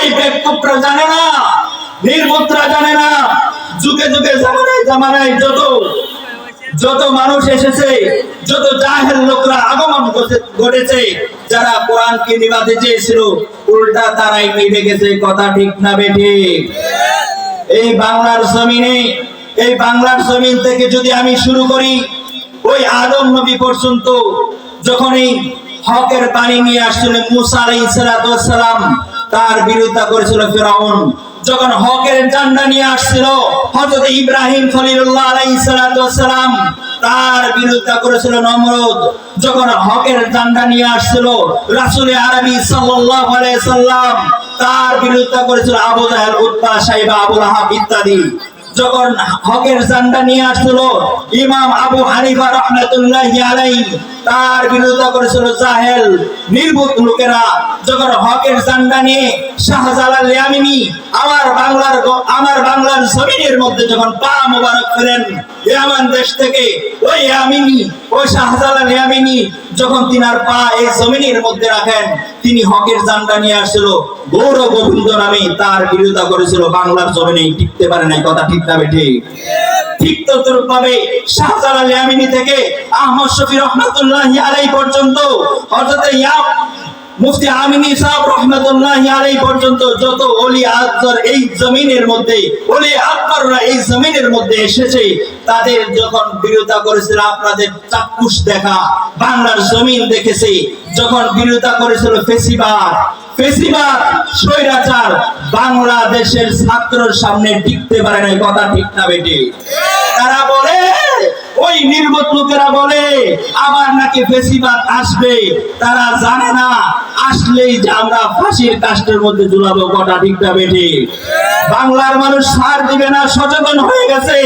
ওই বেকুবরা জানে না, নির্বুদ্ধরা জানে না, যুগে যুগে জামানায় জামানায় যত মানুষ এসেছে, যত জাহেল লোকরা আগমন ঘটেছে, যারা কোরআনকে নিভাতে চেয়েছিল, উল্টা তারাই নিভে গেছে। কথা ঠিক না বেঠিক? এই বাংলার জমিন থেকে যদি আমি শুরু করি, ওই আদম নবী পর্যন্ত যখন এই হকের পানি নিয়ে আসছিল মুসা আলাইহিস সালাম, তার বিরোধিতা করেছিল ফিরআউন। যখন হকের ঝান্ডা নিয়ে আসছিল হযরত ইব্রাহিম খলিলুল্লাহ আলাইহিস সালাম, তার বিরোধিতা করেছিল নমরুদ। যখন হকের ঝান্ডা নিয়ে আসছিল রাসূল আরবি সাল্লাল্লাহু আলাইহি সাল্লাম, তার বিরোধিতা করেছিল আবু জাহেল, উতবা, সাইবা, আবু লাহাব ইত্যাদি। যখন হকের ঝান্ডা নিয়ে আসছিল ইমাম আবু হানিফা রাহমাতুল্লাহি আলাইহি, তার বিরোধিতা করেছিল জাহেল নির্বুধ লোকেরা। যখন হকের ঝান্ডা নিয়ে শাহজালাল ইয়ামিনী আমার বাংলার জমিনের মধ্যে যখন পা মোবারক ফেলেন ইয়ামান দেশ থেকে, ওই ইয়ামিনী, ওই শাহজালাল ইয়ামিনী যখন তিনার পা এই জমিনের মধ্যে রাখেন, তিনি হকের ঝান্ডা নিয়ে আসছিল গৌর গোবিন্দ নামে, তার বিরোধিতা করেছিল, বাংলার জমিনে টিকতে পারে নাই। কথা ঠিক না বেঠিক? ঠিক তদ্রূপভাবে শাহজালাল ইয়ামিনী থেকে আহমদ শফি রহমাতুল্লাহি আলাইহি পর্যন্ত, হযরত মুফতি আমিনী সাহেব রহমাতুল্লাহি আলাইহি পর্যন্ত যত ওলি আকবর এই জমিনের মধ্যে, ওলি আকবররা এই জমিনের মধ্যে এসেছে, তাদের যখন বিরোধিতা করেছিল, আপনাদের চাক্ষুষ দেখা বাংলার জমিন দেখেছে, যখন বিরোধিতা করেছিল ফেসিবাদ স্বৈরাচার, বাংলাদেশের ছাত্রের সামনে টিকতে পারে নাই। কথা ঠিক না বেটি? তারা বলে, ওই নির্বোধ লোকেরা বলে আবার নাকি ফেসিবাদ আসবে, তারা জানে না আসলেই যে আমরা ফাঁসির কাষ্ঠের মধ্যে ঝুলাবো। কথা ঠিক না বেটি? বাংলার মানুষ ছাড় দিবে না, সচেতন হয়ে গেছে।